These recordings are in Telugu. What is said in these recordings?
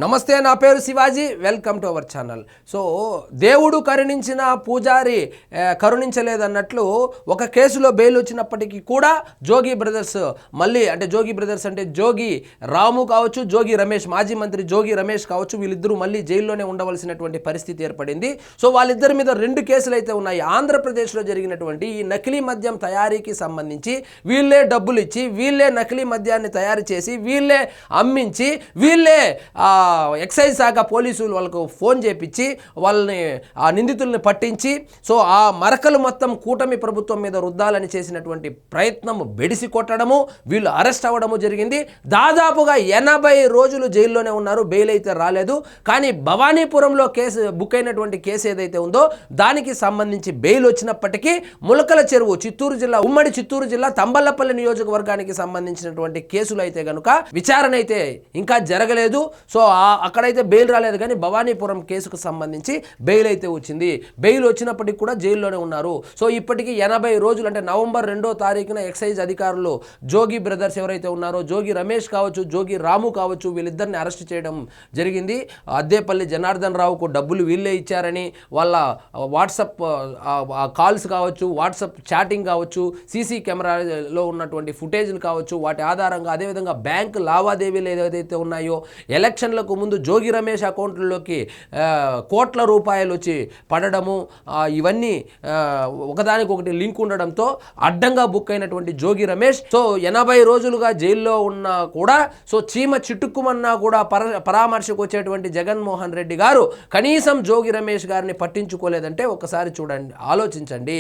నమస్తే, నా పేరు Shivaji. Welcome to our channel. So దేవుడు కరుణించిన పూజారి కరుణించలేదన్నట్లు ఒక కేసులో బెయిల్ వచ్చినప్పటికీ కూడా జోగి బ్రదర్స్ మళ్ళీ జోగి బ్రదర్స్ అంటే జోగి రాము కావచ్చు, జోగి రమేష్, మాజీ మంత్రి జోగి రమేష్ కావచ్చు, వీళ్ళిద్దరూ మళ్ళీ జైల్లోనే ఉండవలసినటువంటి పరిస్థితి ఏర్పడింది. సో వాళ్ళిద్దరి మీద 2 కేసులు అయితే ఉన్నాయి. ఆంధ్రప్రదేశ్లో జరిగినటువంటి ఈ నకిలీ మద్యం తయారీకి సంబంధించి వీళ్ళే డబ్బులు ఇచ్చి, వీళ్ళే నకిలీ మద్యాన్ని తయారు చేసి, వీళ్ళే అమ్మించి, వీళ్ళే ఎక్సైజ్ శాఖ పోలీసులు వాళ్ళకు ఫోన్ చేపించి వాళ్ళని ఆ నిందితుల్ని పట్టించి, సో ఆ మరకలు మొత్తం కూటమి ప్రభుత్వం మీద రుద్దాలని చేసినటువంటి ప్రయత్నం బెడిసి కొట్టడము, వీళ్ళు అరెస్ట్ అవ్వడము జరిగింది. దాదాపుగా 80 రోజులు జైల్లోనే ఉన్నారు. బెయిల్ అయితే రాలేదు. కానీ భవానీపురంలో కేసు బుక్ అయినటువంటి కేసు ఏదైతే ఉందో దానికి సంబంధించి బెయిల్ వచ్చినప్పటికీ ములకల చెరువు చిత్తూరు జిల్లా, ఉమ్మడి చిత్తూరు జిల్లా తంబళ్లపల్లి నియోజకవర్గానికి సంబంధించినటువంటి కేసులు అయితే కనుక విచారణ అయితే ఇంకా జరగలేదు. సో అక్కడైతే బెయిల్ రాలేదు. కానీ భవానీపురం కేసుకు సంబంధించి బెయిల్ అయితే వచ్చింది. బెయిల్ వచ్చినప్పటికీ కూడా జైల్లోనే ఉన్నారు. సో ఇప్పటికీ 80 రోజులు అంటే నవంబర్ 2వ తారీఖున ఎక్సైజ్ అధికారులు జోగి బ్రదర్స్ ఎవరైతే ఉన్నారో, జోగి రమేష్ కావచ్చు, జోగి రాము కావచ్చు, వీళ్ళిద్దరిని అరెస్ట్ చేయడం జరిగింది. అద్దేపల్లి జనార్దన్ రావుకు డబ్బులు వీళ్ళే ఇచ్చారని, వాళ్ళ వాట్సాప్ కాల్స్ కావచ్చు, వాట్సాప్ చాటింగ్ కావచ్చు, సీసీ కెమెరాలో ఉన్నటువంటి ఫుటేజ్లు కావచ్చు, వాటి ఆధారంగా అదేవిధంగా బ్యాంకు లావాదేవీలు ఏదైతే ఉన్నాయో, ఎలక్షన్లకు ముందు జోగి రమేష్ అకౌంట్లలోకి కోట్ల రూపాయలు వచ్చి పడడము, ఇవన్నీ ఒకదానికొకటి లింక్ ఉండడంతో అడ్డంగా బుక్ అయినటువంటి జోగి రమేష్ సో 80 రోజులుగా జైల్లో ఉన్నా కూడా, సో చీమ చిట్టుక్కుమన్నా కూడా పరామర్శకు వచ్చేటువంటి జగన్మోహన్ రెడ్డి గారు కనీసం జోగి రమేష్ గారిని పట్టించుకోలేదంటే ఒకసారి చూడండి, ఆలోచించండి.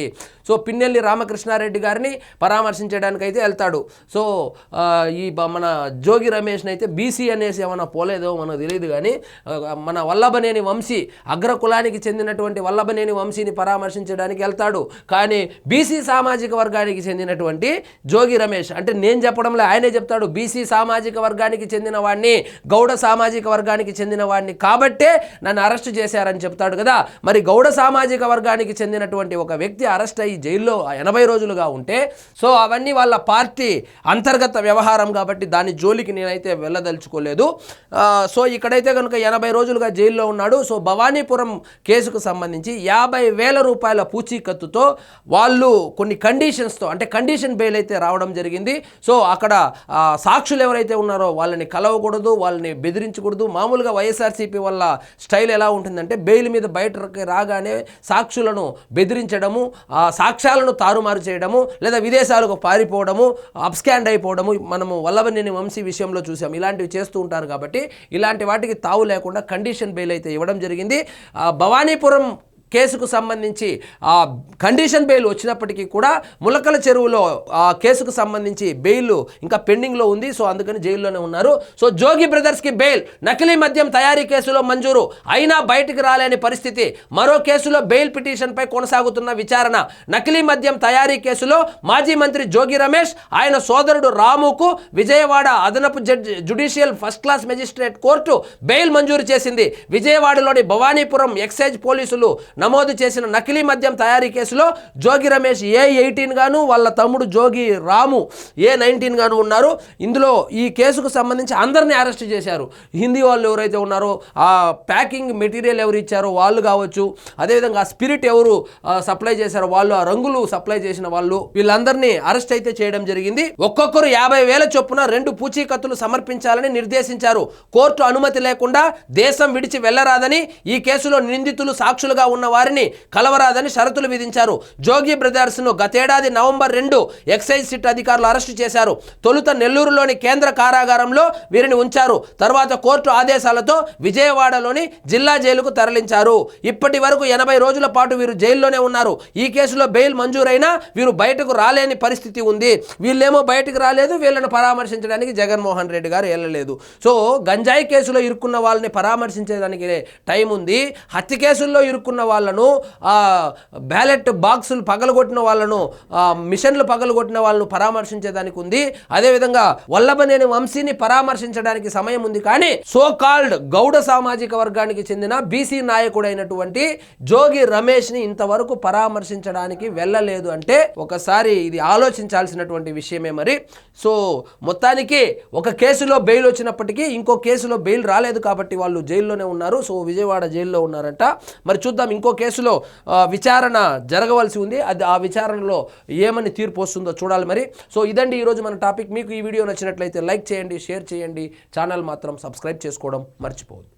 సో పిన్నెల్లి రామకృష్ణారెడ్డి గారిని పరామర్శించడానికి అయితే వెళ్తాడు. సో ఈ మన జోగి రమేష్ని అయితే బీసీ అనేసి ఏమైనా పోలేదో మనకు తెలియదు. కానీ మన వల్లభనేని వంశీ, అగ్రకులానికి చెందినటువంటి వల్లభనేని వంశీని పరామర్శించడానికి వెళ్తాడు. కానీ బీసీ సామాజిక వర్గానికి చెందినటువంటి జోగి రమేష్, అంటే నేను చెప్పడంలో ఆయనే చెప్తాడు, బీసీ సామాజిక వర్గానికి చెందిన వాడిని, గౌడ సామాజిక వర్గానికి చెందిన వాడిని కాబట్టే నన్ను అరెస్ట్ చేశారని చెప్తాడు కదా. మరి గౌడ సామాజిక వర్గానికి చెందినటువంటి ఒక వ్యక్తి అరెస్ట్ అయ్యి జైల్లో 80 రోజులుగా ఉంటే, సో అవన్నీ వాళ్ళ పార్టీ అంతర్గత వ్యవహారం కాబట్టి దాని జోలికి నేనైతే వెళ్ళదలుచుకోలేదు. సో ఇక్కడైతే కనుక 80 రోజులుగా జైల్లో ఉన్నాడు. సో భవానీపురం కేసుకు సంబంధించి 50,000 రూపాయల పూచీకత్తుతో వాళ్ళు కొన్ని కండిషన్స్తో, అంటే కండిషన్ బెయిల్ అయితే రావడం జరిగింది. సో అక్కడ సాక్షులు ఎవరైతే ఉన్నారో వాళ్ళని కలవకూడదు, వాళ్ళని బెదిరించకూడదు. మామూలుగా వైఎస్ఆర్సీపీ వల్ల స్టైల్ ఎలా ఉంటుందంటే బెయిల్ మీద బయటకి రాగానే సాక్షులను బెదిరించడము, సాక్ష్యాలను తారుమారు చేయడము, లేదా విదేశాలకు పారిపోవడము, అప్స్కాండ్ అయిపోవడము మనము వల్లభనేని వంశీ విషయంలో చూసాం. ఇలాంటివి చేస్తూ ఉంటారు కాబట్టి ఇలాంటి వాటికి తావు లేకుండా కండిషన్ బెయిల్ అయితే ఇవ్వడం జరిగింది. భవానీపురం కేసుకు సంబంధించి కండిషన్ బెయిల్ వచ్చినప్పటికీ కూడా ములకల చెరువులో కేసుకు సంబంధించి బెయిల్ ఇంకా పెండింగ్లో ఉంది. సో అందుకని జైల్లోనే ఉన్నారు. సో జోగి బ్రదర్స్కి బెయిల్, నకిలీ మద్యం తయారీ కేసులో మంజూరు అయినా బయటికి రాలేని పరిస్థితి. మరో కేసులో బెయిల్ పిటిషన్పై కొనసాగుతున్న విచారణ. నకిలీ మద్యం తయారీ కేసులో మాజీ మంత్రి జోగి రమేష్, ఆయన సోదరుడు రాముకు విజయవాడ అదనపు judicial first class magistrate court bail మంజూరు చేసింది. విజయవాడలోని భవానీపురం ఎక్సైజ్ పోలీసులు నమోదు చేసిన నకిలీ మద్యం తయారీ కేసులో జోగి రమేష్ A18 గాను, వాళ్ళ తమ్ముడు జోగి రాము A19 గాను ఉన్నారు. ఇందులో ఈ కేసుకు సంబంధించి అందరినీ అరెస్ట్ చేశారు. హిందీ వాళ్ళు ఎవరైతే ఉన్నారో, ఆ ప్యాకింగ్ మెటీరియల్ ఎవరు ఇచ్చారో వాళ్ళు కావచ్చు, అదేవిధంగా స్పిరిట్ ఎవరు సప్లై చేశారో వాళ్ళు, ఆ రంగులు సప్లై చేసిన వాళ్ళు, వీళ్ళందరినీ అరెస్ట్ అయితే చేయడం జరిగింది. ఒక్కొక్కరు 50,000 చొప్పున 2 పూచీకత్తులు సమర్పించాలని నిర్దేశించారు. కోర్టు అనుమతి లేకుండా దేశం విడిచి వెళ్లరాదని, ఈ కేసులో నిందితులు సాక్షులుగా ఉన్న వారిని కలవరాదని షరతులు విధించారు. జోగి బ్రదర్స్ను గతేడాది నవంబర్ 2 ఎక్సైజ్ సిట్ అధికారులు అరెస్టు చేశారు. తొలుత నెల్లూరులోని కేంద్ర కారాగారంలో వీరిని ఉంచారు. తర్వాత కోర్టు ఆదేశాలతో విజయవాడలోని జిల్లా జైలుకు తరలించారు. ఇప్పటి వరకు 80 రోజుల పాటు వీరు జైల్లోనే ఉన్నారు. ఈ కేసులో బెయిల్ మంజూరైనా వీరు బయటకు రాలేని పరిస్థితి ఉంది. వీళ్ళేమో బయటకు రాలేదు, వీళ్ళని పరామర్శించడానికి జగన్మోహన్ రెడ్డి గారు వెళ్ళలేదు. సో గంజాయి కేసులో ఇరుక్కున్న వాళ్ళని పరామర్శించడానికి టైం ఉంది. హత్య కేసుల్లో ఇరుక్కున్న వాళ్ళను, బ్యాలెట్ బాక్సులు పగలగొట్టిన వాళ్ళను, మిషన్లు పగలగొట్టిన వాళ్ళను పరామర్శించేదానికి ఉంది. అదేవిధంగా వల్లభనేని వంశీని పరామర్శించడానికి సమయం ఉంది. కానీ సో కాల్డ్ గౌడ సామాజిక వర్గానికి చెందిన బీసీ నాయకుడైనటువంటి జోగి రమేష్ని ఇంతవరకు పరామర్శించడానికి వెళ్ళలేదు అంటే ఒకసారి ఇది ఆలోచించాల్సినటువంటి విషయమే. మరి సో మొత్తానికి ఒక కేసులో బెయిల్ వచ్చినప్పటికీ ఇంకో కేసులో బెయిల్ రాలేదు కాబట్టి వాళ్ళు జైల్లోనే ఉన్నారు. సో విజయవాడ జైల్లో ఉన్నారంట. మరి చూద్దాం, ఇంకో కేసులో విచారణ జరగవలసి ఉంది. అది ఆ విచారణలో ఏమని తీర్పు వస్తుందో చూడాలి. మరి సో ఇదండి ఈరోజు మన టాపిక్. మీకు ఈ వీడియో నచ్చినట్లయితే లైక్ చేయండి, షేర్ చేయండి, ఛానల్ మాత్రం సబ్స్క్రైబ్ చేసుకోవడం మర్చిపోవద్దు.